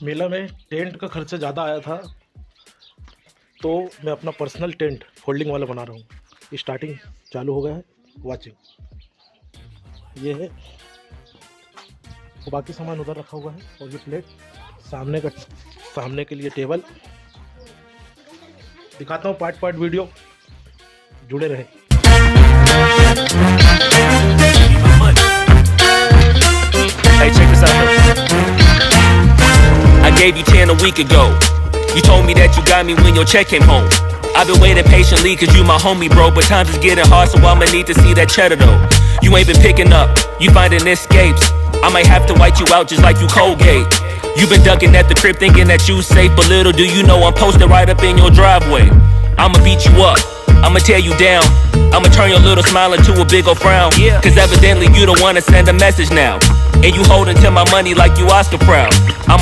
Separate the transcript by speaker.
Speaker 1: मेला में टेंट का खर्चा ज़्यादा आया था, तो मैं अपना पर्सनल टेंट फोल्डिंग वाला बना रहा हूँ। स्टार्टिंग चालू हो गया है, वाचिंग ये है, तो बाकी सामान उधर रखा हुआ है। और ये प्लेट सामने के लिए टेबल। दिखाता हूँ पार्ट वीडियो, जुड़े रहे।
Speaker 2: Hey, check this out. I gave you 10 a week ago. You told me that you got me when your check came home. I've been waiting patiently cause you my homie, bro. But times is getting hard, so I'ma need to see that cheddar though. You ain't been picking up, you finding escapes. I might have to white you out just like you Colgate. You been ducking at the crib thinking that you safe, but little do you know I'm posted right up in your driveway. I'ma beat you up, I'ma tear you down, I'ma turn your little smile into a big ol' frown. Cause evidently you don't wanna send a message now, and you holding to my money like you Oscar proud.